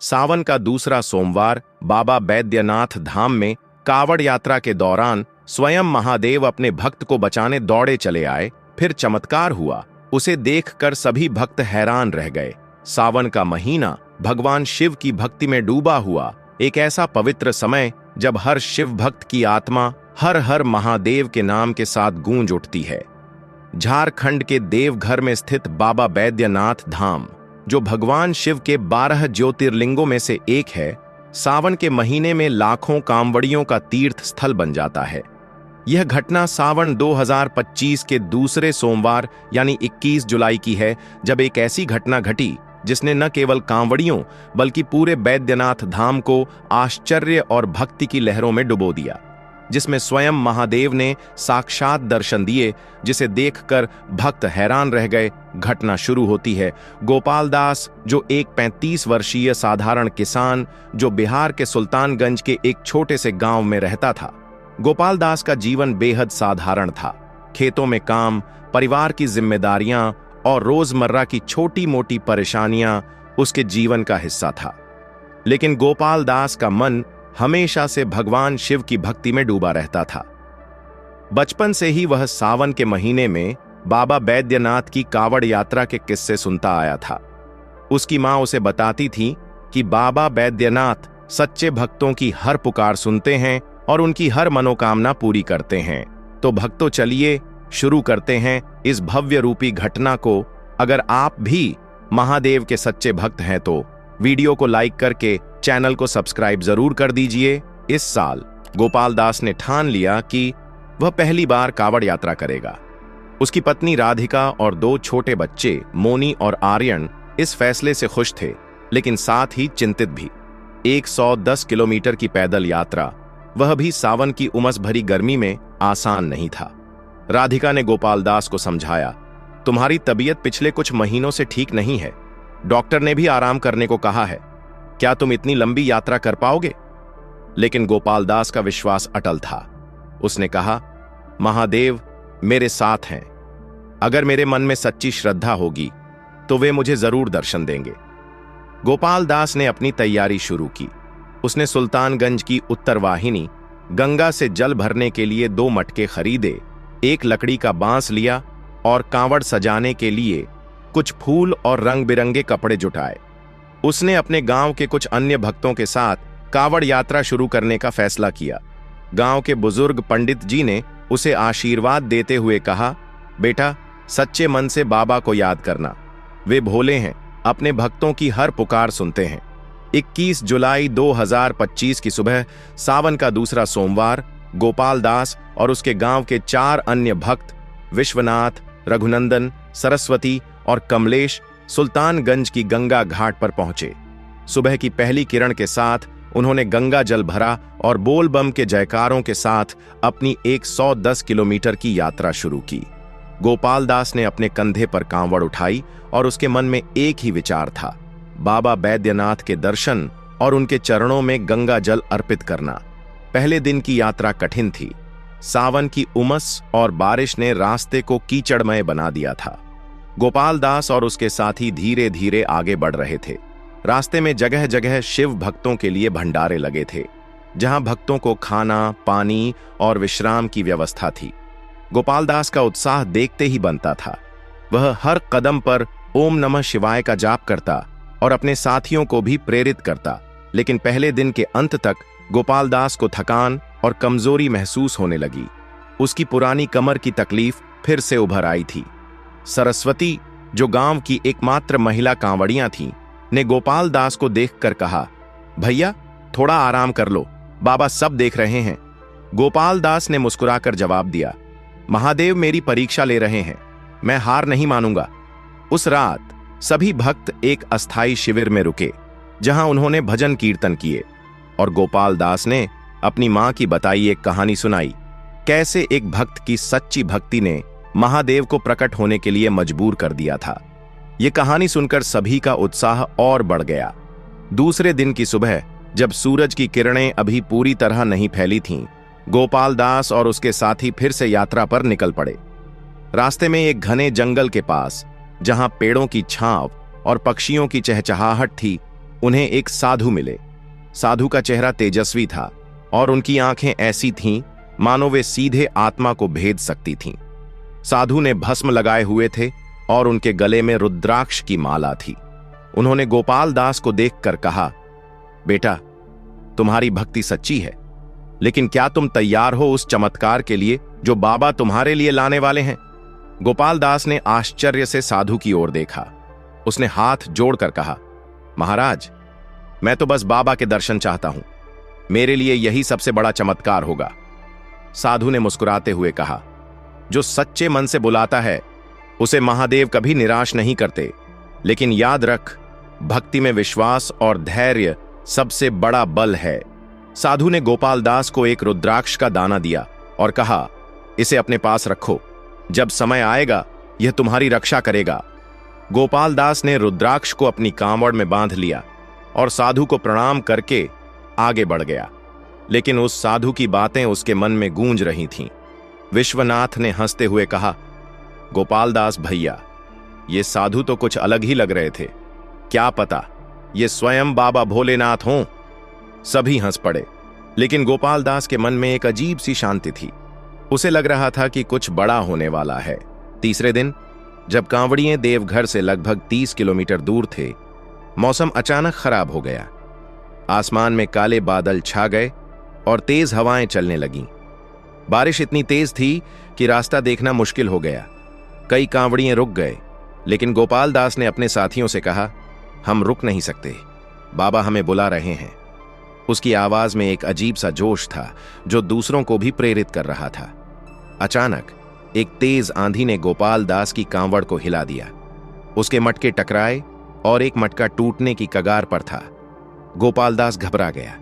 सावन का दूसरा सोमवार बाबा बैद्यनाथ धाम में कावड़ यात्रा के दौरान स्वयं महादेव अपने भक्त को बचाने दौड़े चले आए। फिर चमत्कार हुआ। उसे देखकर सभी भक्त हैरान रह गए। सावन का महीना भगवान शिव की भक्ति में डूबा हुआ, एक ऐसा पवित्र समय जब हर शिव भक्त की आत्मा हर हर महादेव के नाम के साथ गूंज उठती है। झारखंड के देवघर में स्थित बाबा बैद्यनाथ धाम, जो भगवान शिव के 12 ज्योतिर्लिंगों में से एक है, सावन के महीने में लाखों कांवड़ियों का तीर्थ स्थल बन जाता है। यह घटना सावन 2025 के दूसरे सोमवार यानी 21 जुलाई की है, जब एक ऐसी घटना घटी जिसने न केवल कांवड़ियों बल्कि पूरे बैद्यनाथ धाम को आश्चर्य और भक्ति की लहरों में डुबो दिया, जिसमें स्वयं महादेव ने साक्षात दर्शन दिए, जिसे देखकर भक्त हैरान रह गए। घटना शुरू होती है गोपाल दास, जो एक 35 वर्षीय साधारण किसान जो बिहार के सुल्तानगंज के एक छोटे से गांव में रहता था। गोपाल दास का जीवन बेहद साधारण था। खेतों में काम, परिवार की जिम्मेदारियां और रोजमर्रा की छोटी मोटी परेशानियां उसके जीवन का हिस्सा था। लेकिन गोपाल दास का मन हमेशा से भगवान शिव की भक्ति में डूबा रहता था। बचपन से ही वह सावन के महीने में बाबा बैद्यनाथ की कावड़ यात्रा के किस्से सुनता आया था। उसकी मां उसे बताती थी कि बाबा बैद्यनाथ सच्चे भक्तों की हर पुकार सुनते हैं और उनकी हर मनोकामना पूरी करते हैं। तो भक्तों, चलिए शुरू करते हैं इस भव्य रूपी घटना को। अगर आप भी महादेव के सच्चे भक्त हैं तो वीडियो को लाइक करके चैनल को सब्सक्राइब जरूर कर दीजिए। इस साल गोपाल दास ने ठान लिया कि वह पहली बार कावड़ यात्रा करेगा। उसकी पत्नी राधिका और 2 छोटे बच्चे मोनी और आर्यन इस फैसले से खुश थे, लेकिन साथ ही चिंतित भी। 110 किलोमीटर की पैदल यात्रा, वह भी सावन की उमस भरी गर्मी में, आसान नहीं था। राधिका ने गोपाल दास को समझाया, तुम्हारी तबीयत पिछले कुछ महीनों से ठीक नहीं है, डॉक्टर ने भी आराम करने को कहा है, क्या तुम इतनी लंबी यात्रा कर पाओगे? लेकिन गोपाल दास का विश्वास अटल था। उसने कहा, महादेव मेरे साथ हैं। अगर मेरे मन में सच्ची श्रद्धा होगी तो वे मुझे जरूर दर्शन देंगे। गोपाल दास ने अपनी तैयारी शुरू की। उसने सुल्तानगंज की उत्तरवाहिनी गंगा से जल भरने के लिए 2 मटके खरीदे, एक लकड़ी का बांस लिया और कांवड़ सजाने के लिए कुछ फूल और रंग बिरंगे कपड़े जुटाए। उसने अपने गांव के कुछ अन्य भक्तों के साथ कावड़ यात्रा शुरू करने का फैसला किया। गांव के बुजुर्ग पंडित जी ने उसे आशीर्वाद देते हुए कहा, बेटा सच्चे मन से बाबा को याद करना, वे भोले हैं, अपने भक्तों की हर पुकार सुनते हैं। 21 जुलाई 2025 की सुबह, सावन का दूसरा सोमवार, गोपाल दास और उसके गांव के 4 अन्य भक्त विश्वनाथ, रघुनंदन, सरस्वती और कमलेश सुल्तानगंज की गंगा घाट पर पहुंचे। सुबह की पहली किरण के साथ उन्होंने गंगा जल भरा और बोल बम के जयकारों के साथ अपनी 110 किलोमीटर की यात्रा शुरू की। गोपाल दास ने अपने कंधे पर कांवड़ उठाई और उसके मन में एक ही विचार था, बाबा बैद्यनाथ के दर्शन और उनके चरणों में गंगा जल अर्पित करना। पहले दिन की यात्रा कठिन थी। सावन की उमस और बारिश ने रास्ते को कीचड़मय बना दिया था। गोपाल दास और उसके साथी धीरे धीरे आगे बढ़ रहे थे। रास्ते में जगह जगह शिव भक्तों के लिए भंडारे लगे थे, जहां भक्तों को खाना, पानी और विश्राम की व्यवस्था थी। गोपाल दास का उत्साह देखते ही बनता था। वह हर कदम पर ओम नमः शिवाय का जाप करता और अपने साथियों को भी प्रेरित करता। लेकिन पहले दिन के अंत तक गोपाल दास को थकान और कमजोरी महसूस होने लगी। उसकी पुरानी कमर की तकलीफ फिर से उभर आई थी। सरस्वती, जो गांव की एकमात्र महिला कांवड़ियां थीं, ने गोपाल दास को देखकर कहा, भैया थोड़ा आराम कर लो, बाबा सब देख रहे हैं। गोपाल दास ने मुस्कुराकर जवाब दिया, महादेव मेरी परीक्षा ले रहे हैं, मैं हार नहीं मानूंगा। उस रात सभी भक्त एक अस्थायी शिविर में रुके, जहां उन्होंने भजन कीर्तन किए और गोपाल दास ने अपनी मां की बताई एक कहानी सुनाई, कैसे एक भक्त की सच्ची भक्ति ने महादेव को प्रकट होने के लिए मजबूर कर दिया था। यह कहानी सुनकर सभी का उत्साह और बढ़ गया। दूसरे दिन की सुबह, जब सूरज की किरणें अभी पूरी तरह नहीं फैली थीं, गोपाल दास और उसके साथी फिर से यात्रा पर निकल पड़े। रास्ते में एक घने जंगल के पास, जहां पेड़ों की छांव और पक्षियों की चहचहाहट थी, उन्हें एक साधु मिले। साधु का चेहरा तेजस्वी था और उनकी आंखें ऐसी थीं मानो वे सीधे आत्मा को भेद सकती थीं। साधु ने भस्म लगाए हुए थे और उनके गले में रुद्राक्ष की माला थी। उन्होंने गोपाल दास को देखकर कहा, बेटा, तुम्हारी भक्ति सच्ची है, लेकिन क्या तुम तैयार हो उस चमत्कार के लिए जो बाबा तुम्हारे लिए लाने वाले हैं? गोपाल दास ने आश्चर्य से साधु की ओर देखा। उसने हाथ जोड़कर कहा, महाराज, मैं तो बस बाबा के दर्शन चाहता हूं। मेरे लिए यही सबसे बड़ा चमत्कार होगा। साधु ने मुस्कुराते हुए कहा, जो सच्चे मन से बुलाता है उसे महादेव कभी निराश नहीं करते, लेकिन याद रख, भक्ति में विश्वास और धैर्य सबसे बड़ा बल है। साधु ने गोपाल दास को एक रुद्राक्ष का दाना दिया और कहा, इसे अपने पास रखो, जब समय आएगा यह तुम्हारी रक्षा करेगा। गोपाल दास ने रुद्राक्ष को अपनी कांवड़ में बांध लिया और साधु को प्रणाम करके आगे बढ़ गया। लेकिन उस साधु की बातें उसके मन में गूंज रही थीं। विश्वनाथ ने हंसते हुए कहा, गोपाल दास भैया, ये साधु तो कुछ अलग ही लग रहे थे। क्या पता ये स्वयं बाबा भोलेनाथ हों। सभी हंस पड़े, लेकिन गोपाल दास के मन में एक अजीब सी शांति थी। उसे लग रहा था कि कुछ बड़ा होने वाला है। तीसरे दिन, जब कांवड़िए देवघर से लगभग 30 किलोमीटर दूर थे, मौसम अचानक खराब हो गया। आसमान में काले बादल छा गए और तेज हवाएं चलने लगीं। बारिश इतनी तेज थी कि रास्ता देखना मुश्किल हो गया। कई कांवड़िए रुक गए, लेकिन गोपाल दास ने अपने साथियों से कहा, हम रुक नहीं सकते, बाबा हमें बुला रहे हैं। उसकी आवाज में एक अजीब सा जोश था जो दूसरों को भी प्रेरित कर रहा था। अचानक एक तेज आंधी ने गोपाल दास की कांवड़ को हिला दिया। उसके मटके टकराए और एक मटका टूटने की कगार पर था। गोपाल दास घबरा गया।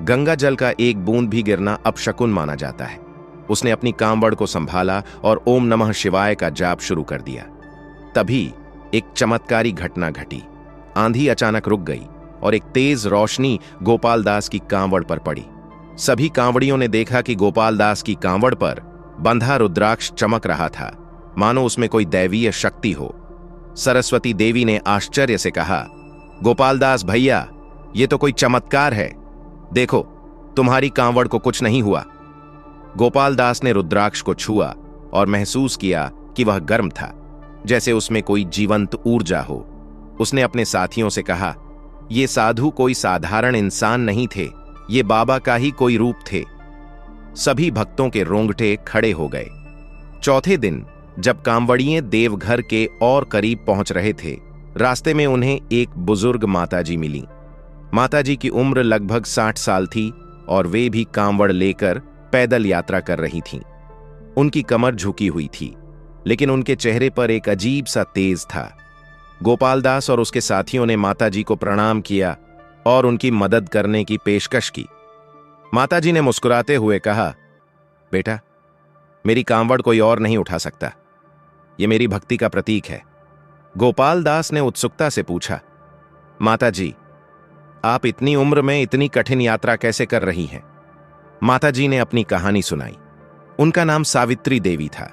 गंगा जल का एक बूंद भी गिरना अपशकुन माना जाता है। उसने अपनी कांवड़ को संभाला और ओम नमः शिवाय का जाप शुरू कर दिया। तभी एक चमत्कारी घटना घटी। आंधी अचानक रुक गई और एक तेज रोशनी गोपाल दास की कांवड़ पर पड़ी। सभी कांवड़ियों ने देखा कि गोपाल दास की कांवड़ पर बंधा रुद्राक्ष चमक रहा था, मानो उसमें कोई दैवीय शक्ति हो। सरस्वती देवी ने आश्चर्य से कहा, गोपाल दास भैया, ये तो कोई चमत्कार है। देखो, तुम्हारी कांवड़ को कुछ नहीं हुआ। गोपाल दास ने रुद्राक्ष को छुआ और महसूस किया कि वह गर्म था, जैसे उसमें कोई जीवंत ऊर्जा हो। उसने अपने साथियों से कहा, ये साधु कोई साधारण इंसान नहीं थे, ये बाबा का ही कोई रूप थे। सभी भक्तों के रोंगटे खड़े हो गए। चौथे दिन, जब कांवड़िए देवघर के और करीब पहुंच रहे थे, रास्ते में उन्हें एक बुजुर्ग माताजी मिली। माताजी की उम्र लगभग 60 साल थी और वे भी कांवड़ लेकर पैदल यात्रा कर रही थीं। उनकी कमर झुकी हुई थी, लेकिन उनके चेहरे पर एक अजीब सा तेज था। गोपाल दास और उसके साथियों ने माताजी को प्रणाम किया और उनकी मदद करने की पेशकश की। माताजी ने मुस्कुराते हुए कहा, बेटा, मेरी कांवड़ कोई और नहीं उठा सकता, यह मेरी भक्ति का प्रतीक है। गोपाल दास ने उत्सुकता से पूछा, माताजी, आप इतनी उम्र में इतनी कठिन यात्रा कैसे कर रही हैं? माताजी ने अपनी कहानी सुनाई। उनका नाम सावित्री देवी था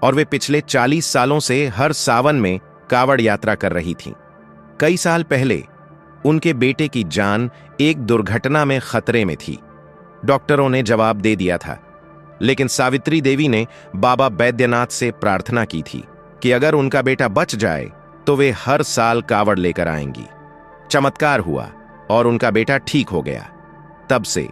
और वे पिछले 40 सालों से हर सावन में कावड़ यात्रा कर रही थीं। कई साल पहले उनके बेटे की जान एक दुर्घटना में खतरे में थी। डॉक्टरों ने जवाब दे दिया था, लेकिन सावित्री देवी ने बाबा बैद्यनाथ से प्रार्थना की थी कि अगर उनका बेटा बच जाए तो वे हर साल कावड़ लेकर आएंगी। चमत्कार हुआ और उनका बेटा ठीक हो गया। तब से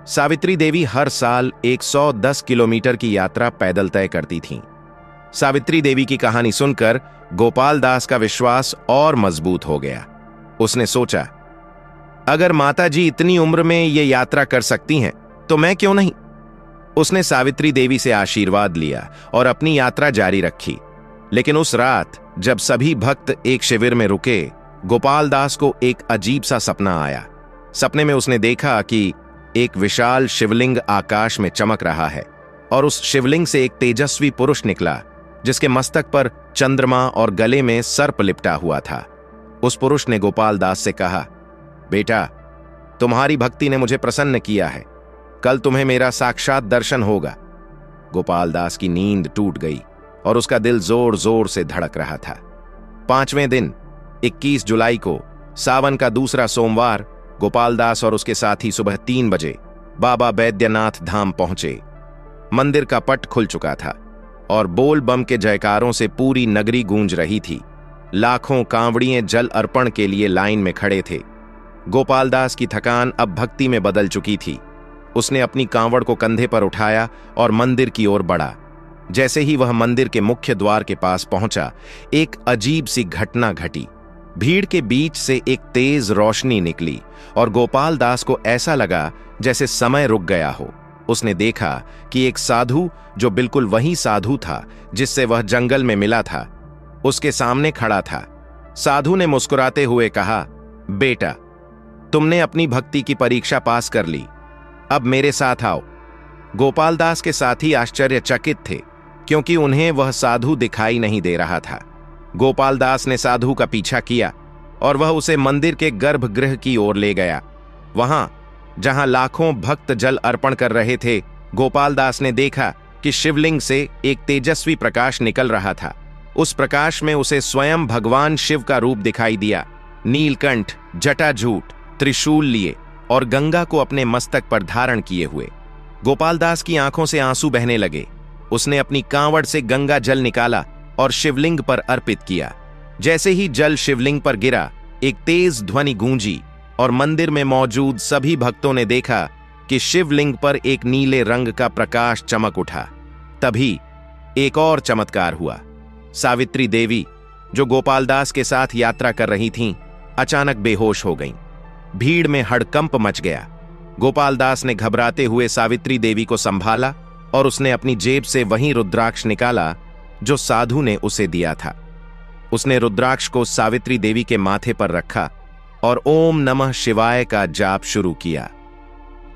सावित्री देवी हर साल 110 किलोमीटर की यात्रा पैदल तय करती थीं। सावित्री देवी की कहानी सुनकर गोपाल दास का विश्वास और मजबूत हो गया। उसने सोचा, अगर माताजी इतनी उम्र में ये यात्रा कर सकती हैं, तो मैं क्यों नहीं? उसने सावित्री देवी से आशीर्वाद लिया और अपनी यात्रा जारी रखी। लेकिन उस रात जब सभी भक्त एक शिविर में रुके, गोपाल दास को एक अजीब सा सपना आया। सपने में उसने देखा कि एक विशाल शिवलिंग आकाश में चमक रहा है और उस शिवलिंग से एक तेजस्वी पुरुष निकला, जिसके मस्तक पर चंद्रमा और गले में सर्प लिपटा हुआ था। उस पुरुष ने गोपाल दास से कहा, बेटा, तुम्हारी भक्ति ने मुझे प्रसन्न किया है, कल तुम्हें मेरा साक्षात दर्शन होगा। गोपाल दास की नींद टूट गई और उसका दिल जोर जोर से धड़क रहा था। 5वें दिन 21 जुलाई को सावन का दूसरा सोमवार गोपालदास और उसके साथी सुबह 3 बजे बाबा बैद्यनाथ धाम पहुंचे। मंदिर का पट खुल चुका था और बोल बम के जयकारों से पूरी नगरी गूंज रही थी। लाखों कांवड़िए जल अर्पण के लिए लाइन में खड़े थे। गोपालदास की थकान अब भक्ति में बदल चुकी थी। उसने अपनी कांवड़ को कंधे पर उठाया और मंदिर की ओर बढ़ा। जैसे ही वह मंदिर के मुख्य द्वार के पास पहुंचा, एक अजीब सी घटना घटी। भीड़ के बीच से एक तेज रोशनी निकली और गोपालदास को ऐसा लगा जैसे समय रुक गया हो। उसने देखा कि एक साधु, जो बिल्कुल वही साधु था जिससे वह जंगल में मिला था, उसके सामने खड़ा था। साधु ने मुस्कुराते हुए कहा, बेटा, तुमने अपनी भक्ति की परीक्षा पास कर ली, अब मेरे साथ आओ। गोपालदास के साथी आश्चर्यचकित थे क्योंकि उन्हें वह साधु दिखाई नहीं दे रहा था। गोपालदास ने साधु का पीछा किया और वह उसे मंदिर के गर्भगृह की ओर ले गया। वहां जहां लाखों भक्त जल अर्पण कर रहे थे, गोपालदास ने देखा कि शिवलिंग से एक तेजस्वी प्रकाश निकल रहा था। उस प्रकाश में उसे स्वयं भगवान शिव का रूप दिखाई दिया, नीलकंठ, जटाजूट, त्रिशूल लिए और गंगा को अपने मस्तक पर धारण किए हुए। गोपालदास की आंखों से आंसू बहने लगे। उसने अपनी कांवड़ से गंगा जल निकाला और शिवलिंग पर अर्पित किया। जैसे ही जल शिवलिंग पर गिरा, एक तेज ध्वनि गूंजी और मंदिर में मौजूद सभी भक्तों ने देखा कि शिवलिंग पर एक नीले रंग का प्रकाश चमक उठा। तभी एक और चमत्कार हुआ। सावित्री देवी, जो गोपालदास के साथ यात्रा कर रही थीं, अचानक बेहोश हो गईं। भीड़ में हड़कंप मच गया। गोपालदास ने घबराते हुए सावित्री देवी को संभाला और उसने अपनी जेब से वही रुद्राक्ष निकाला जो साधु ने उसे दिया था। उसने रुद्राक्ष को सावित्री देवी के माथे पर रखा और ओम नमः शिवाय का जाप शुरू किया।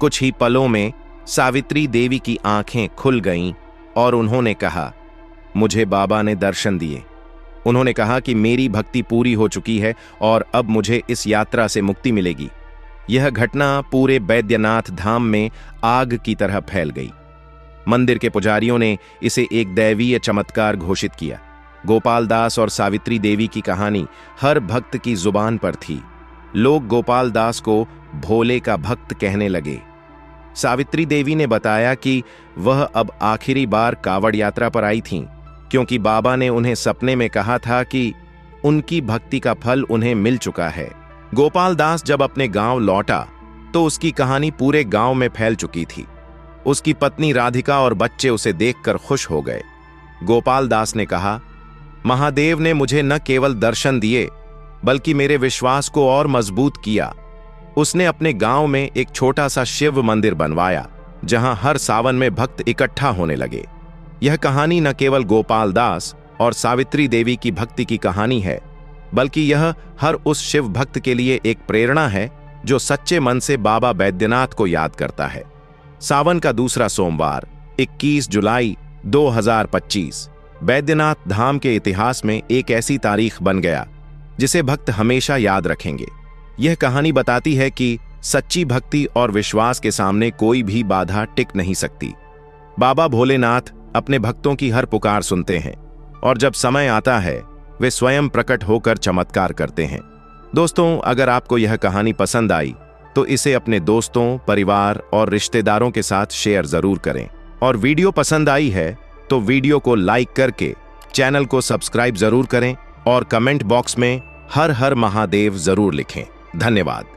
कुछ ही पलों में सावित्री देवी की आंखें खुल गईं और उन्होंने कहा, मुझे बाबा ने दर्शन दिए। उन्होंने कहा कि मेरी भक्ति पूरी हो चुकी है और अब मुझे इस यात्रा से मुक्ति मिलेगी। यह घटना पूरे बैद्यनाथ धाम में आग की तरह फैल गई। मंदिर के पुजारियों ने इसे एक दैवीय चमत्कार घोषित किया। गोपालदास और सावित्री देवी की कहानी हर भक्त की जुबान पर थी। लोग गोपालदास को भोले का भक्त कहने लगे। सावित्री देवी ने बताया कि वह अब आखिरी बार कावड़ यात्रा पर आई थीं, क्योंकि बाबा ने उन्हें सपने में कहा था कि उनकी भक्ति का फल उन्हें मिल चुका है। गोपालदास जब अपने गांव लौटा तो उसकी कहानी पूरे गांव में फैल चुकी थी। उसकी पत्नी राधिका और बच्चे उसे देखकर खुश हो गए। गोपालदास ने कहा, महादेव ने मुझे न केवल दर्शन दिए बल्कि मेरे विश्वास को और मजबूत किया। उसने अपने गांव में एक छोटा सा शिव मंदिर बनवाया जहां हर सावन में भक्त इकट्ठा होने लगे। यह कहानी न केवल गोपालदास और सावित्री देवी की भक्ति की कहानी है, बल्कि यह हर उस शिव भक्त के लिए एक प्रेरणा है जो सच्चे मन से बाबा बैद्यनाथ को याद करता है। सावन का दूसरा सोमवार 21 जुलाई 2025 बैद्यनाथ धाम के इतिहास में एक ऐसी तारीख बन गया जिसे भक्त हमेशा याद रखेंगे। यह कहानी बताती है कि सच्ची भक्ति और विश्वास के सामने कोई भी बाधा टिक नहीं सकती। बाबा भोलेनाथ अपने भक्तों की हर पुकार सुनते हैं और जब समय आता है वे स्वयं प्रकट होकर चमत्कार करते हैं। दोस्तों, अगर आपको यह कहानी पसंद आई तो इसे अपने दोस्तों, परिवार और रिश्तेदारों के साथ शेयर जरूर करें और वीडियो पसंद आई है तो वीडियो को लाइक करके चैनल को सब्सक्राइब जरूर करें और कमेंट बॉक्स में हर हर महादेव जरूर लिखें। धन्यवाद।